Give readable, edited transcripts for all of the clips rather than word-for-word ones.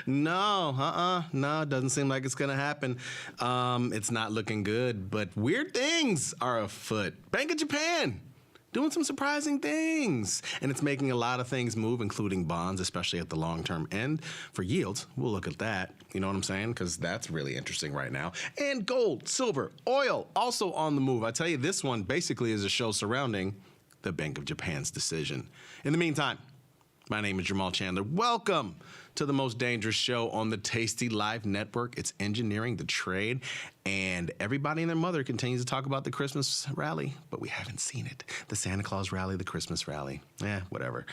No, doesn't seem like it's gonna happen. It's not looking good, but weird things are afoot. Bank of Japan doing some surprising things, and it's making a lot of things move, including bonds, especially at the long-term end. For yields, we'll look at that. You know what I'm saying? Because that's really interesting right now. And gold, silver, oil, also on the move. I tell you, this one basically is a show surrounding the Bank of Japan's decision. In the meantime, my name is Jamal Chandler. Welcome to the most dangerous show on the Tasty Live Network. It's engineering the trade, and everybody and their mother continues to talk about the Christmas rally, but we haven't seen it. The Santa Claus rally, the Christmas rally. Whatever.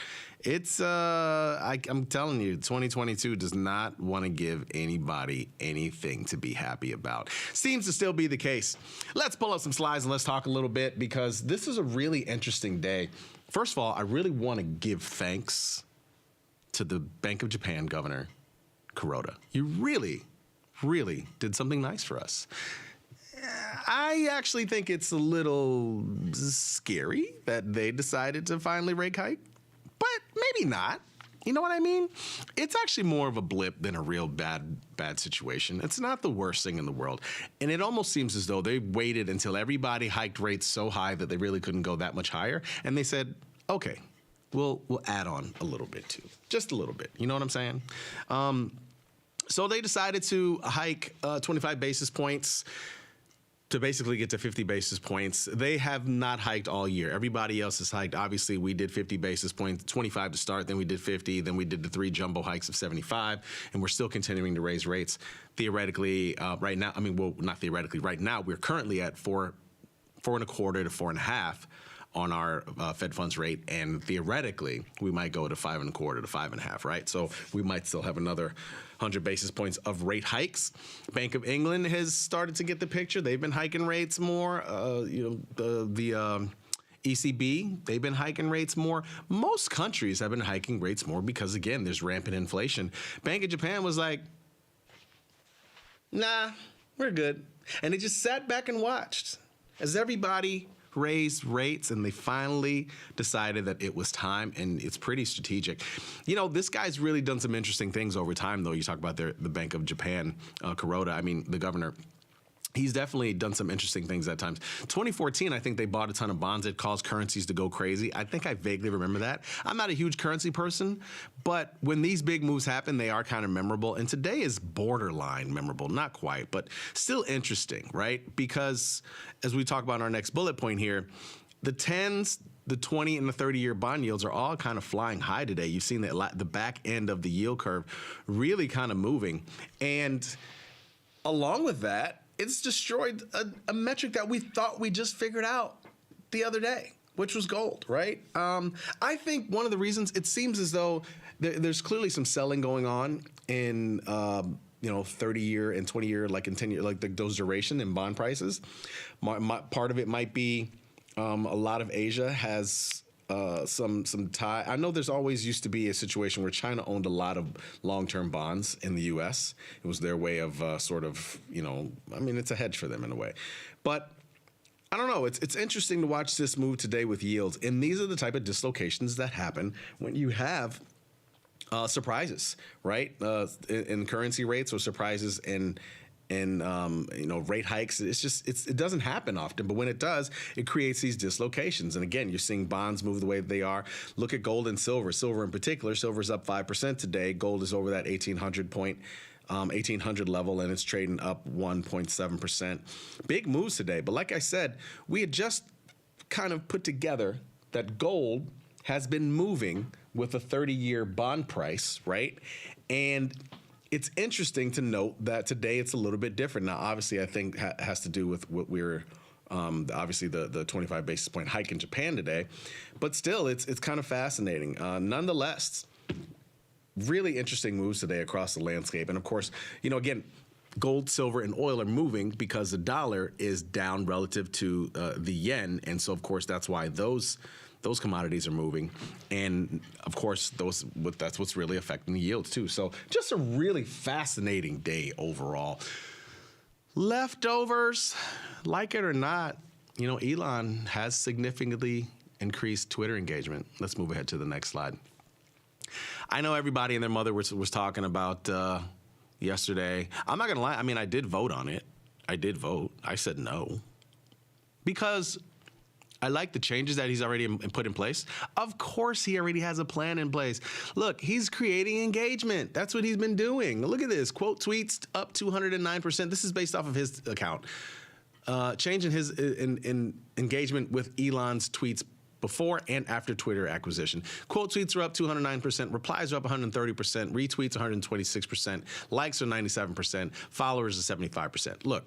It's, I'm telling you, 2022 does not want to give anybody anything to be happy about. Seems to still be the case. Let's pull up some slides and let's talk a little bit, because this is a really interesting day. First of all, I really want to give thanks to the Bank of Japan Governor Kuroda. You really, really did something nice for us. I actually think it's a little scary that they decided to finally rate hike, but maybe not. You know what I mean? It's actually more of a blip than a real bad situation. It's not the worst thing in the world. And it almost seems as though they waited until everybody hiked rates so high that they really couldn't go that much higher. And they said, okay, we'll add on a little bit too. Just a little bit. You know what I'm saying? So they decided to hike 25 basis points to basically get to 50 basis points. They have not hiked all year. Everybody else has hiked. Obviously, we did 50 basis points, 25 to start, then we did 50, then we did the 3 jumbo hikes of 75, and we're still continuing to raise rates. Theoretically, right now, not theoretically, right now, we're currently at 4.25 to 4.5 on our Fed funds rate, and theoretically, we might go to 5.25 to 5.5, right? So we might still have another 100 basis points of rate hikes. Bank of England has started to get the picture. They've been hiking rates more. The ECB, they've been hiking rates more. Most countries have been hiking rates more because, again, there's rampant inflation. Bank of Japan was like, nah, we're good. And they just sat back and watched as everybody raised rates, and they finally decided that it was time, and it's pretty strategic. You know, this guy's really done some interesting things over time, though. You talk about the Bank of Japan, Kuroda, the governor. He's definitely done some interesting things at times. 2014, I think they bought a ton of bonds. It caused currencies to go crazy. I think I vaguely remember that. I'm not a huge currency person, but when these big moves happen, they are kind of memorable. And today is borderline memorable, not quite, but still interesting, right? Because as we talk about in our next bullet point here, the 10s, the 20 and the 30-year bond yields are all kind of flying high today. You've seen the back end of the yield curve really kind of moving. And along with that, it's destroyed a metric that we thought we just figured out the other day, which was gold, right? I think one of the reasons it seems as though there's clearly some selling going on in 30-year and 20-year, like in 10-year, like those duration in bond prices. Part of it might be a lot of Asia has some tie. I know there's always used to be a situation where China owned a lot of long-term bonds in the U.S. It was their way of it's a hedge for them in a way. But I don't know. It's interesting to watch this move today with yields. And these are the type of dislocations that happen when you have surprises, right? In currency rates, or surprises in rate hikes. It doesn't happen often, but when it does, it creates these dislocations. And again, you're seeing bonds move the way they are. Look at gold and silver. Silver in particular, silver's up 5% today. Gold is over that 1800 level, and it's trading up 1.7%. Big moves today. But like I said, we had just kind of put together that gold has been moving with a 30-year bond price, right? And it's interesting to note that today it's a little bit different. Now, obviously, I think has to do with what we're obviously the 25 basis point hike in Japan today, but still, it's kind of fascinating. Nonetheless, really interesting moves today across the landscape, and of course, again, gold, silver, and oil are moving because the dollar is down relative to the yen, and so of course that's why those commodities are moving, and of course that's what's really affecting the yields too. So just a really fascinating day overall. Leftovers, like it or not, Elon has significantly increased Twitter engagement. Let's move ahead to the next slide. I know everybody and their mother was talking about yesterday. I'm not going to lie. I mean, I did vote on it. I did vote. I said no. Because I like the changes that he's already put in place. Of course, he already has a plan in place. Look, he's creating engagement. That's what he's been doing. Look at this. Quote tweets up 209%. This is based off of his account. Changing his in engagement with Elon's tweets before and after Twitter acquisition. Quote tweets are up 209%, replies are up 130%, retweets 126%, likes are 97%, followers are 75%. Look,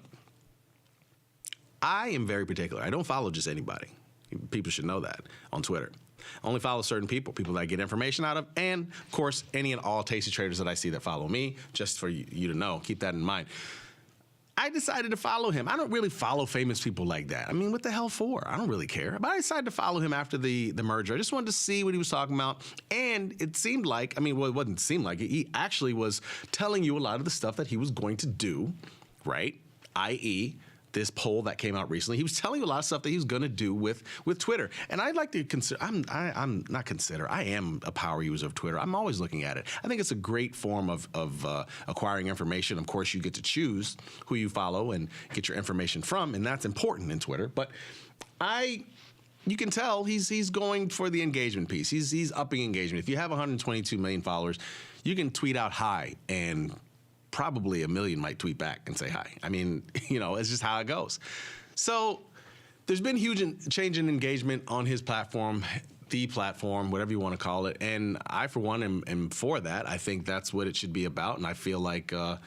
I am very particular. I don't follow just anybody. People should know that on Twitter. I only follow certain people that I get information out of, and of course, any and all Tasty traders that I see that follow me, just for you to know, keep that in mind. I decided to follow him. I don't really follow famous people like that. I mean, what the hell for? I don't really care. But I decided to follow him after the merger. I just wanted to see what he was talking about. And it seemed like, I mean, well, it wasn't seem like it. He actually was telling you a lot of the stuff that he was going to do, right? I.e., this poll that came out recently. He was telling you a lot of stuff that he was going to do with Twitter. And I'd like to consider, I am a power user of Twitter. I'm always looking at it. I think it's a great form of acquiring information. Of course, you get to choose who you follow and get your information from, and that's important in Twitter. But you can tell he's going for the engagement piece. He's upping engagement. If you have 122 million followers, you can tweet out hi, and probably 1 million might tweet back and say hi. I mean, it's just how it goes. So there's been huge change in engagement on his platform, the platform, whatever you want to call it. And I, for one, am for that. I think that's what it should be about. And I feel like, I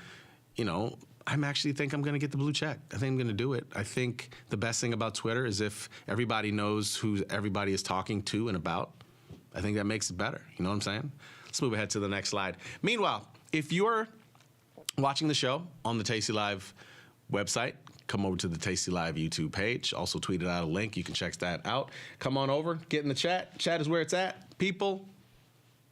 actually think I'm going to get the blue check. I think I'm going to do it. I think the best thing about Twitter is if everybody knows who everybody is talking to and about. I think that makes it better. You know what I'm saying? Let's move ahead to the next slide. Meanwhile, if you're watching the show on the Tasty Live website, come over to the Tasty Live YouTube page. Also tweeted out a link. You can check that out. Come on over, get in the chat. Chat is where it's at. People,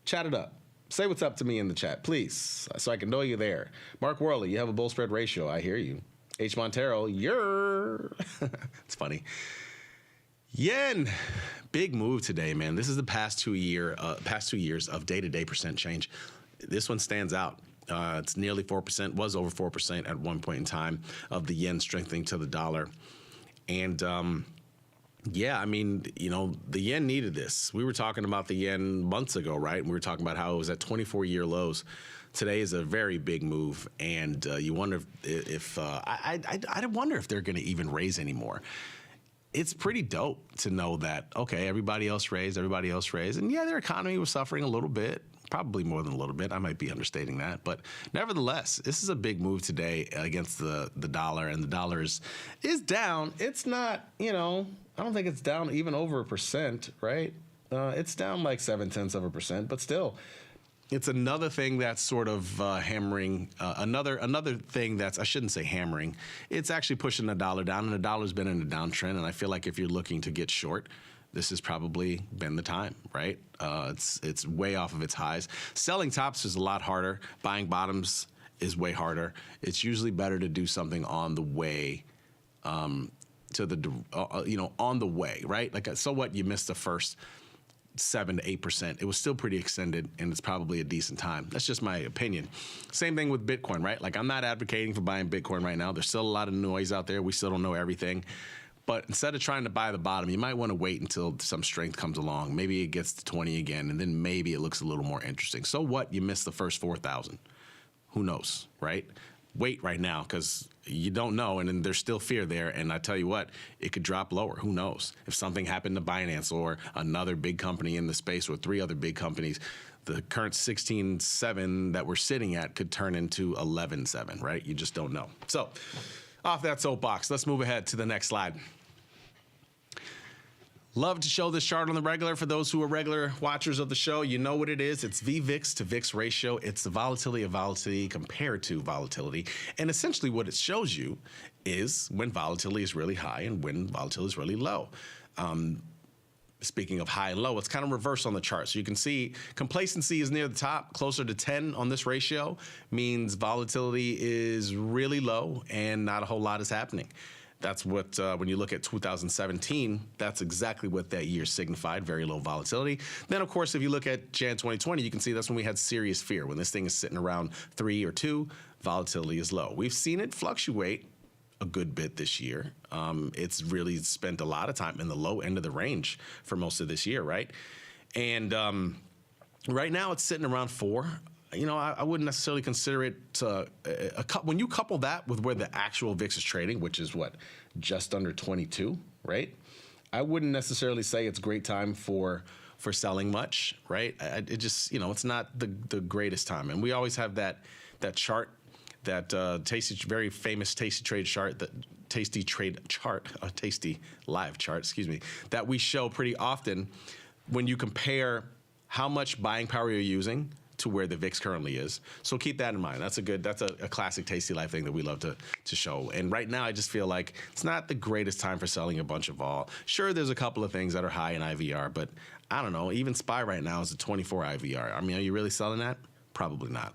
chat it up. Say what's up to me in the chat, please, so I can know you're there. Mark Worley, you have a bull spread ratio. I hear you. H. Montero, you're... It's funny. Yen, big move today, man. This is the past 2 years of day-to-day percent change. This one stands out. It's nearly 4%, was over 4% at one point in time of the yen strengthening to the dollar. And yeah, I mean, the yen needed this. We were talking about the yen months ago, right? And we were talking about how it was at 24-year lows. Today is a very big move, and you wonder if I wonder if they're going to even raise anymore. It's pretty dope to know that, okay, everybody else raised, and yeah, their economy was suffering a little bit. Probably more than a little bit. I might be understating that. But nevertheless, this is a big move today against the dollar, and the dollar is down. It's not, I don't think it's down even over 1%, right? It's down like 0.7%, but still, it's another thing that's sort of hammering. Another thing that's, I shouldn't say hammering. It's actually pushing the dollar down, and the dollar's been in a downtrend. And I feel like if you're looking to get short, this has probably been the time, right? It's way off of its highs. Selling tops is a lot harder. Buying bottoms is way harder. It's usually better to do something on the way on the way, right? Like, so what? You missed the first 7 to 8%. It was still pretty extended, and it's probably a decent time. That's just my opinion. Same thing with Bitcoin, right? Like, I'm not advocating for buying Bitcoin right now. There's still a lot of noise out there. We still don't know everything. But instead of trying to buy the bottom, you might want to wait until some strength comes along. Maybe it gets to 20 again, and then maybe it looks a little more interesting. So what? You missed the first 4,000. Who knows, right? Wait right now, because you don't know, and then there's still fear there. And I tell you what, it could drop lower. Who knows? If something happened to Binance or another big company in the space, or 3 other big companies, the current 16.7 that we're sitting at could turn into 11.7, right? You just don't know. So off that soapbox, let's move ahead to the next slide. Love to show this chart on the regular. For those who are regular watchers of the show, you know what it is. It's VVIX to VIX ratio. It's the volatility of volatility compared to volatility. And essentially what it shows you is when volatility is really high and when volatility is really low. Speaking of high and low, it's kind of reversed on the chart. So you can see complacency is near the top, closer to 10 on this ratio, means volatility is really low and not a whole lot is happening. That's what, when you look at 2017, that's exactly what that year signified, very low volatility. Then, of course, if you look at Jan 2020, you can see that's when we had serious fear. When this thing is sitting around 3 or 2, volatility is low. We've seen it fluctuate a good bit this year. It's really spent a lot of time in the low end of the range for most of this year, right? And right now it's sitting around 4. I wouldn't necessarily consider it when you couple that with where the actual VIX is trading, which is just under 22, right? I wouldn't necessarily say it's a great time for selling much, right? It just, it's not the greatest time. And we always have that chart, that very famous Tasty Trade chart, Tasty Live chart, excuse me, that we show pretty often when you compare how much buying power you're using to where the VIX currently is. So keep that in mind. That's a classic Tasty Life thing that we love to show. And right now, I just feel like it's not the greatest time for selling a bunch of vol. Sure, there's a couple of things that are high in IVR, but I don't know. Even SPY right now is a 24 IVR. I mean, are you really selling that? Probably not.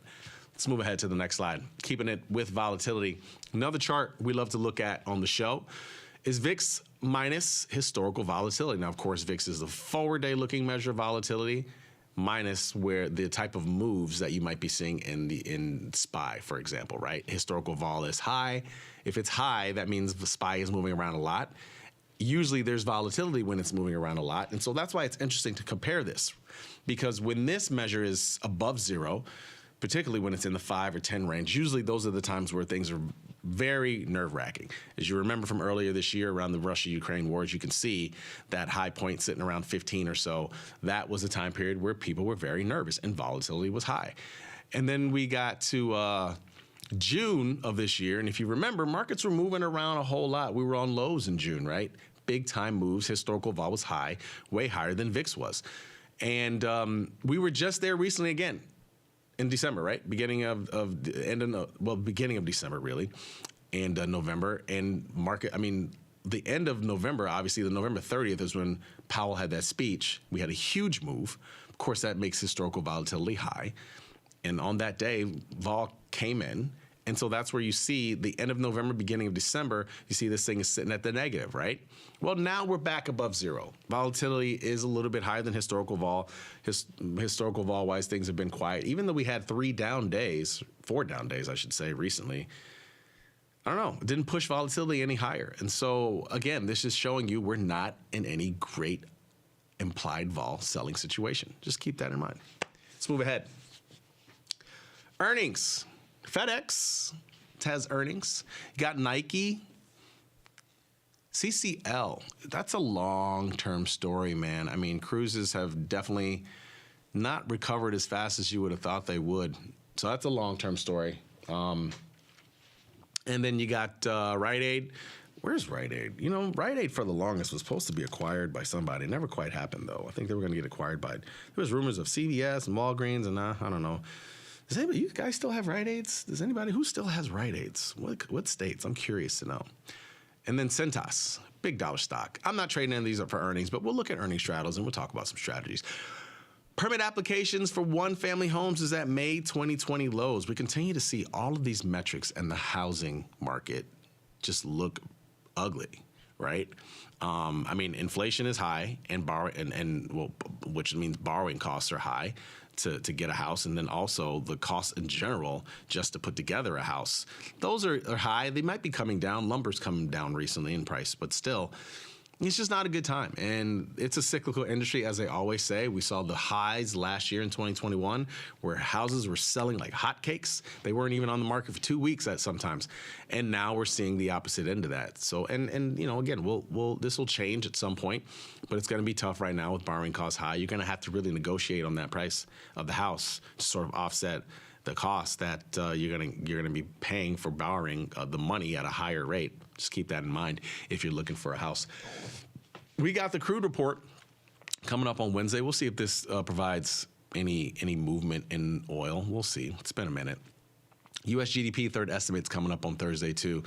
Let's move ahead to the next slide. Keeping it with volatility. Another chart we love to look at on the show is VIX minus historical volatility. Now, of course, VIX is the forward-day looking measure of volatility, minus where the type of moves that you might be seeing in SPY, for example, right? Historical vol is high. If it's high, that means the SPY is moving around a lot. Usually there's volatility when it's moving around a lot. And so that's why it's interesting to compare this, because when this measure is above 0, particularly when it's in the 5 or 10 range, usually those are the times where things are very nerve-wracking. As you remember from earlier this year around the Russia-Ukraine wars, you can see that high point sitting around 15 or so. That was a time period where people were very nervous and volatility was high. And then we got to June of this year, and if you remember, markets were moving around a whole lot. We were on lows in June, right? Big time moves. Historical vol was high, way higher than VIX was. And we were just there recently again. In December, right? Beginning of December, really, and November. And the end of November, obviously, the November 30th is when Powell had that speech. We had a huge move. Of course, that makes historical volatility high. And on that day, vol came in. And so that's where you see the end of November, beginning of December, you see this thing is sitting at the negative, right? Well, now we're back above 0. Volatility is a little bit higher than historical vol. Historical vol-wise, things have been quiet. Even though we had 4 down days, I should say, recently, I don't know, it didn't push volatility any higher. And so, again, this is showing you we're not in any great implied vol selling situation. Just keep that in mind. Let's move ahead. Earnings. FedEx has earnings. You got Nike. CCL, that's a long-term story, man. I mean, cruises have definitely not recovered as fast as you would have thought they would. So that's a long-term story. And then you got Rite Aid. Where's Rite Aid? Rite Aid for the longest was supposed to be acquired by somebody. It never quite happened, though. I think they were going to get acquired by, there was rumors of CVS and Walgreens, and I don't know. Does anybody, you guys still have Rite Aids? Does anybody, who still has Rite Aids? What states? I'm curious to know. And then Cintas, big dollar stock. I'm not trading any of these up for earnings, but we'll look at earnings straddles and we'll talk about some strategies. Permit applications for one-family homes is at May 2020 lows. We continue to see all of these metrics and the housing market just look ugly, right? Inflation is high, and which means borrowing costs are high to get a house, and then also the costs in general just to put together a house. Those are high. They might be coming down. Lumber's coming down recently in price, but still, it's just not a good time. And it's a cyclical industry, as I always say. We saw the highs last year in 2021 where houses were selling like hotcakes. They weren't even on the market for 2 weeks at sometimes. And now we're seeing the opposite end of that. So, and again, this will change at some point, but it's going to be tough right now with borrowing costs high. You're going to have to really negotiate on that price of the house to sort of offset the cost that you're gonna be paying for borrowing the money at a higher rate. Just keep that in mind if you're looking for a house. We got the crude report coming up on Wednesday. We'll see if this provides any movement in oil. We'll see. It's been a minute. U.S. GDP third estimate's coming up on Thursday too.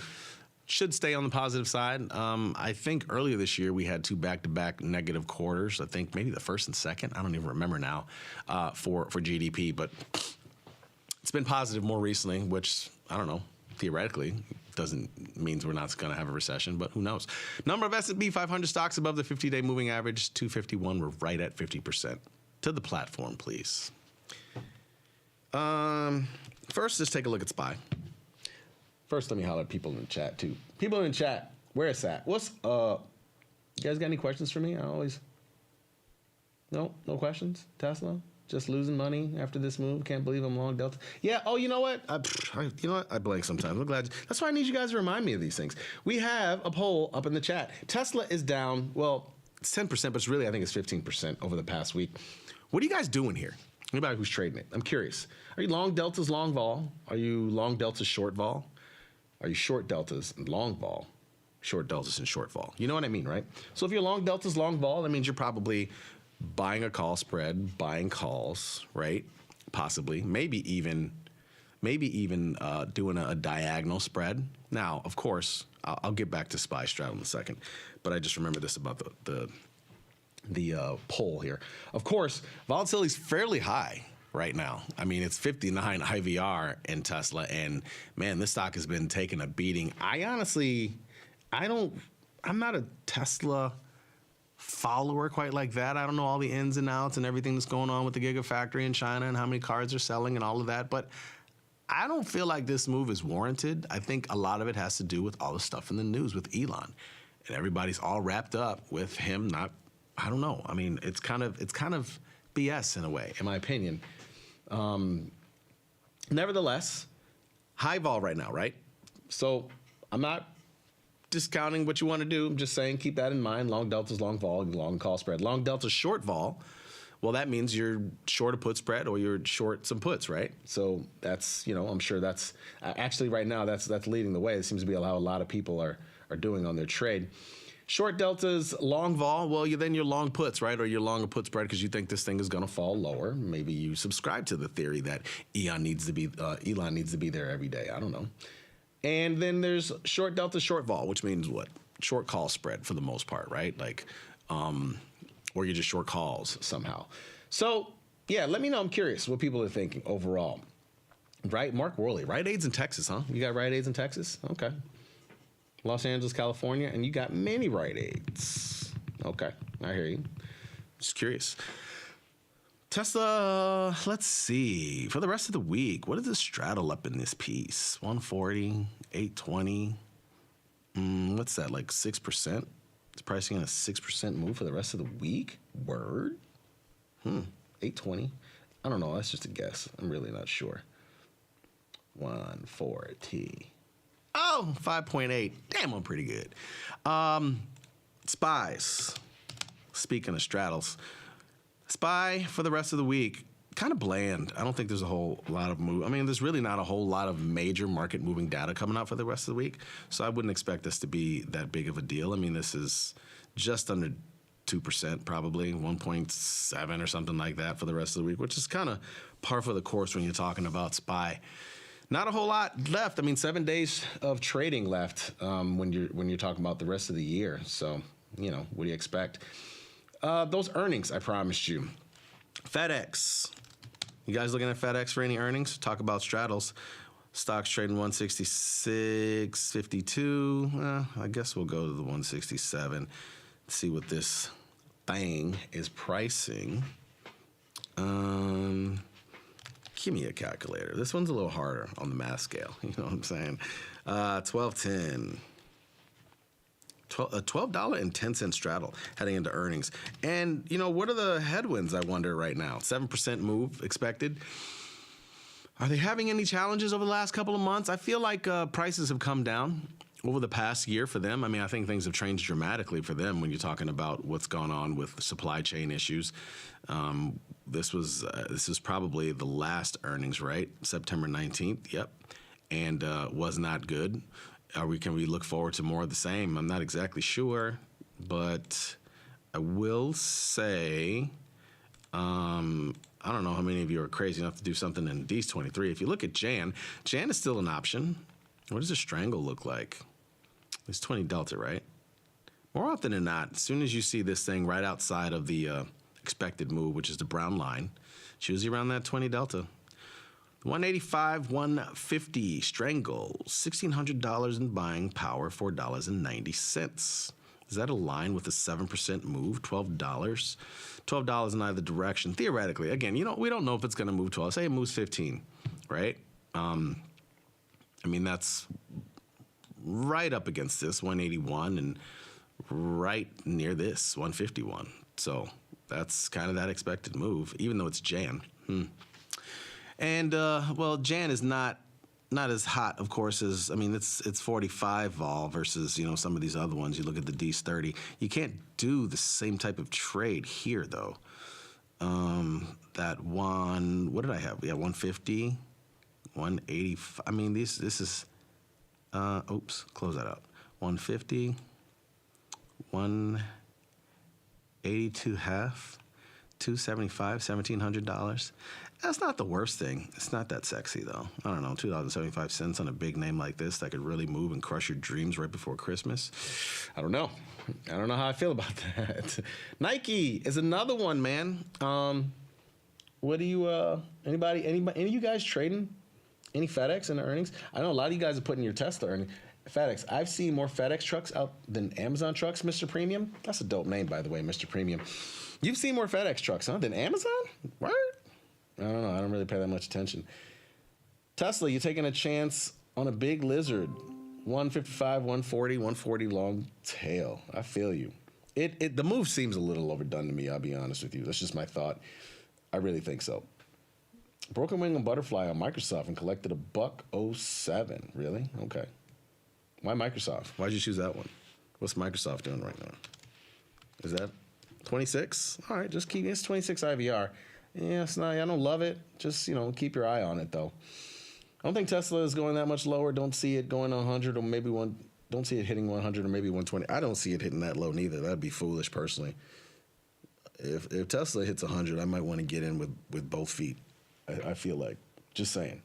Should stay on the positive side. I think earlier this year we had 2 back-to-back negative quarters. I think maybe the first and second. I don't even remember now for GDP, but it's been positive more recently, which, I don't know, theoretically. Doesn't means we're not going to have a recession, but who knows? Number of S&P 500 stocks above the 50-day moving average, 251. We're right at 50%. To the platform, please. First, let's take a look at SPY. First, let me holler at people in the chat, too. People in the chat, where it's at? What's up? You guys got any questions for me? No questions? Tesla? Just losing money after this move. Can't believe I'm long Delta. Yeah. Oh, you know what? I blank sometimes. I'm glad. That's why I need you guys to remind me of these things. We have a poll up in the chat. Tesla is down. Well, it's 10%, but it's really, I think it's 15% over the past week. What are you guys doing here? Anybody who's trading it? I'm curious. Are you long Deltas, long vol? Are you long Deltas, short vol? Are you short Deltas and long vol? Short Deltas and short vol. You know what I mean, right? So if you're long Deltas, long vol, that means you're probably buying a call spread, buying calls, right? Possibly, maybe even doing a diagonal spread. Now, of course, I'll get back to SPY straddle in a second, but I just remember this about the poll here. Of course, volatility is fairly high right now. I mean, it's 59 IVR in Tesla, and man, this stock has been taking a beating. I'm not a Tesla follower quite like that. I don't know all the ins and outs and everything that's going on with the Gigafactory in China and how many cars they're selling and all of that, but I don't feel like this move is warranted. I think a lot of it has to do with all the stuff in the news with Elon, and everybody's all wrapped up with him not. I don't know. I mean, it's kind of BS in a way, in my opinion. Nevertheless, high vol right now, right? So I'm not discounting what you want to do. I'm just saying keep that in mind. Long Delta's long vol, long call spread. Long Delta's short vol. Well, that means you're short a put spread or you're short some puts, right? So that's, I'm sure that's actually right now that's leading the way. It seems to be how a lot of people are doing on their trade. Short Deltas, long vol, well, then you're long puts, right? Or you're long a put spread because you think this thing is going to fall lower. Maybe you subscribe to the theory that Elon needs to be there every day. I don't know. And then there's short Delta, short vol, which means what? Short call spread for the most part, right? Like, or you just short calls somehow. So, yeah, let me know. I'm curious what people are thinking overall. Right? Mark Worley, Rite Aid's in Texas, huh? You got Rite Aid's in Texas? Okay. Los Angeles, California, and you got many Rite Aids. Okay, I hear you. Just curious. Tesla, let's see. For the rest of the week, what did this straddle up in this piece? 140, 820. What's that, like 6%? It's pricing on a 6% move for the rest of the week? Word? 820. I don't know. That's just a guess. I'm really not sure. 140. Oh, 5.8. Damn, I'm pretty good. SPYs. Speaking of straddles. SPY for the rest of the week, kind of bland. I don't think there's a whole lot of move. I mean, there's really not a whole lot of major market moving data coming out for the rest of the week. So I wouldn't expect this to be that big of a deal. I mean, this is just under 2%, probably 1.7 or something like that for the rest of the week, which is kind of par for the course when you're talking about SPY. Not a whole lot left. I mean, 7 days of trading left when you're talking about the rest of the year. So, what do you expect? Those earnings, I promised you. FedEx. You guys looking at FedEx for any earnings? Talk about straddles. Stocks trading 166.52. I guess we'll go to the 167. See what this thing is pricing. Give me a calculator. This one's a little harder on the math scale. You know what I'm saying? 12.10. A $12.10 straddle heading into earnings. And, what are the headwinds, I wonder, right now? 7% move expected. Are they having any challenges over the last couple of months? I feel like prices have come down over the past year for them. I mean, I think things have changed dramatically for them when you're talking about what's gone on with the supply chain issues. This was probably the last earnings, right? September 19th. Yep. And was not good. Can we look forward to more of the same? I'm not exactly sure, but I will say, I don't know how many of you are crazy enough to do something in these 23. If you look at Jan is still an option. What does a strangle look like? It's 20 Delta, right? More often than not, as soon as you see this thing right outside of the expected move, which is the brown line, it's usually around that 20 Delta. 185, 150. Strangle, $1,600 in buying power, $4.90. Is that aligned with a 7% move? $12? $12 in either direction. Theoretically, again, we don't know if it's going to move 12. Say it moves 15, right? That's right up against this, 181, and right near this, 151. So that's kind of that expected move, even though it's Jan. And, Jan is not as hot, of course, as, it's 45 vol versus, some of these other ones. You look at the D's 30. You can't do the same type of trade here, though. That one, what did I have? Yeah, 150, 185. This is, close that out. 150, 182 half, 275, $1,700. That's not the worst thing. It's not that sexy, though. I don't know, $2.75 on a big name like this that could really move and crush your dreams right before Christmas. I don't know how I feel about that. Nike is another one, man. What do you, anybody, any of you guys trading any FedEx in the earnings? I know a lot of you guys are putting your Tesla earnings. FedEx, I've seen more FedEx trucks out than Amazon trucks, Mr. Premium. That's a dope name, by the way, Mr. Premium. You've seen more FedEx trucks, huh, than Amazon? What? I don't know. I don't really pay that much attention. Tesla, you're taking a chance on a big lizard. 155, 140 long tail. I feel you. The move seems a little overdone to me, I'll be honest with you. That's just my thought. I really think so. Broken wing and butterfly on Microsoft and collected $1.07. Really? Okay. Why Microsoft? Why'd you choose that one? What's Microsoft doing right now? Is that 26? All right, just keep it's 26 IVR. Yeah, it's not. I don't love it. Just keep your eye on it though. I don't think Tesla is going that much lower. Don't see it going 100 or maybe one. Don't see it hitting 100 or maybe 120. I don't see it hitting that low neither. That'd be foolish personally. If Tesla hits 100, I might want to get in with both feet. I feel like. Just saying.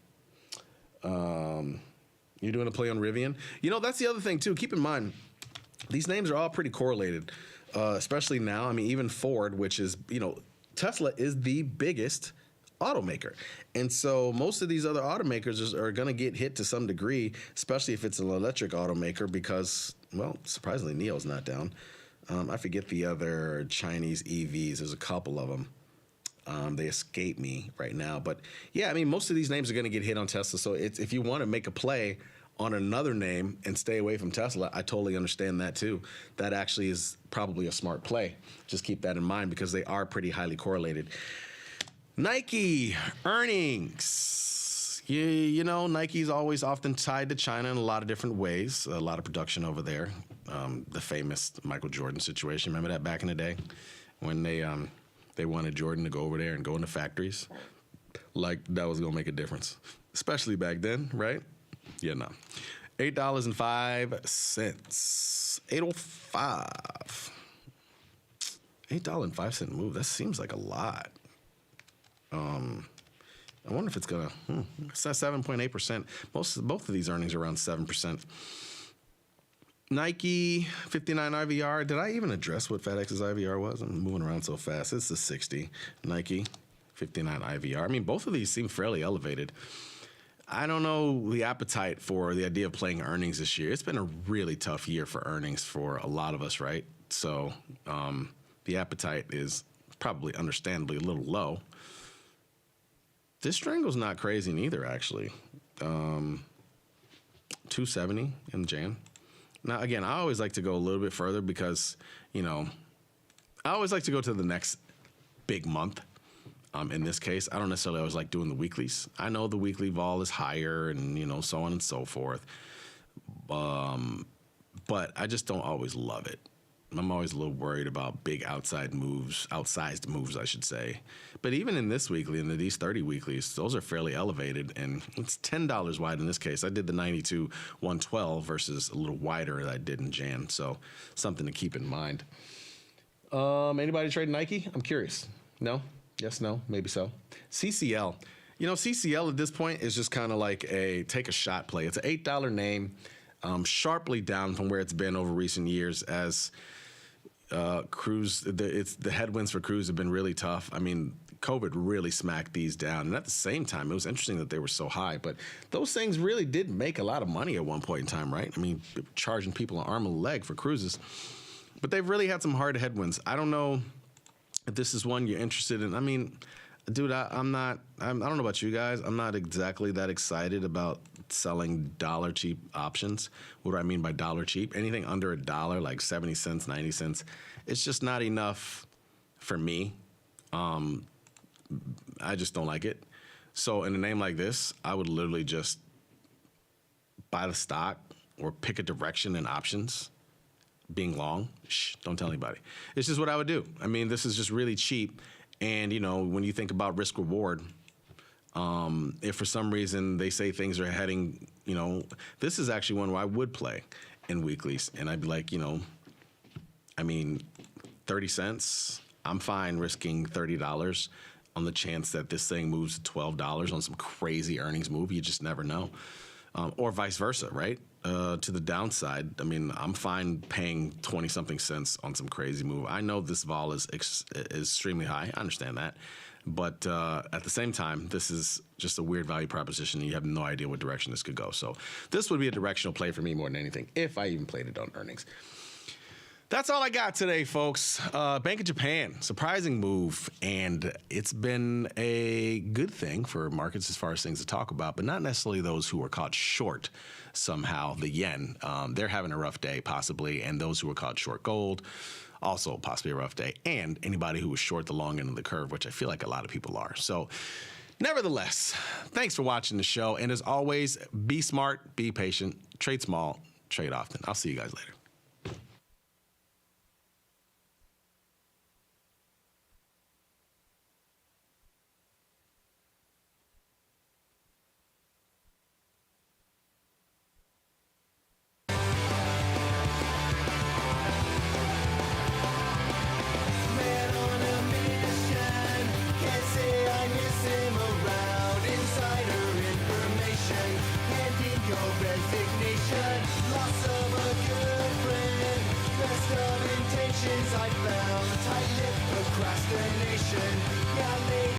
You're doing a play on Rivian. That's the other thing too. Keep in mind, these names are all pretty correlated, especially now. Even Ford, which is Tesla is the biggest automaker. And so most of these other automakers are going to get hit to some degree, especially if it's an electric automaker because, surprisingly, NIO's not down. I forget the other Chinese EVs. There's a couple of them. They escape me right now. But, yeah, most of these names are going to get hit on Tesla. So if you want to make a play on another name and stay away from Tesla, I totally understand that too. That actually is probably a smart play. Just keep that in mind because they are pretty highly correlated. Nike earnings. Nike's always often tied to China in a lot of different ways. A lot of production over there. The famous Michael Jordan situation. Remember that back in the day when they wanted Jordan to go over there and go into factories? Like that was going to make a difference, especially back then, right? Yeah, no. $8.05. $8.05. $8.05 move. That seems like a lot. I wonder if it's gonna. It's at 7.8%. Both of these earnings are around 7%. Nike 59 IVR. Did I even address what FedEx's IVR was? I'm moving around so fast. It's the 60. Nike 59 IVR. Both of these seem fairly elevated. I don't know the appetite for the idea of playing earnings this year. It's been a really tough year for earnings for a lot of us, right? So the appetite is probably understandably a little low. This strangle's not crazy neither, actually. 270 in Jan. Now, again, I always like to go a little bit further because, I always like to go to the next big month. In this case, I don't necessarily always like doing the weeklies. I know the weekly vol is higher and, so on and so forth. But I just don't always love it. I'm always a little worried about big outsized moves, I should say. But even in this weekly, in these 30 weeklies, those are fairly elevated, and it's $10 wide in this case. I did the 92 112 versus a little wider that I did in Jan, so something to keep in mind. Anybody trade Nike? I'm curious. No? Yes, no, maybe so. CCL. CCL at this point is just kind of like a take a shot play. It's an $8 name, sharply down from where it's been over recent years as Cruise, the headwinds for Cruise have been really tough. COVID really smacked these down. And at the same time, it was interesting that they were so high. But those things really did make a lot of money at one point in time, right? I mean, charging people an arm and a leg for cruises. But they've really had some hard headwinds. I don't know if this is one you're interested in. I mean, dude, I don't know about you guys. I'm not exactly that excited about selling dollar cheap options. What do I mean by dollar cheap? Anything under $1, like 70 cents, 90 cents. It's just not enough for me. I just don't like it. So in a name like this, I would literally just buy the stock or pick a direction in options. Being long, don't tell anybody. It's just what I would do. I mean, this is just really cheap. And, you know, when you think about risk reward, if for some reason they say things are heading, you know, this is actually one where I would play in weeklies. And I'd be like, you know, I mean, 30 cents, I'm fine risking $30 on the chance that this thing moves to $12 on some crazy earnings move. You just never know. Or vice versa, right? To the downside, I mean, I'm fine paying 20-something cents on some crazy move. I know this vol is extremely high. I understand that. But at the same time, this is just a weird value proposition, and you have no idea what direction this could go. So this would be a directional play for me more than anything, if I even played it on earnings. That's all I got today, folks. Bank of Japan, surprising move, and it's been a good thing for markets as far as things to talk about, but not necessarily those who are caught short somehow. The yen, they're having a rough day possibly, and those who are caught short gold, also possibly a rough day, and anybody who was short the long end of the curve, which I feel like a lot of people are. So nevertheless, thanks for watching the show, and as always, be smart, be patient, trade small, trade often. I'll see you guys later. Loss of a good friend, best of intentions I found. Tight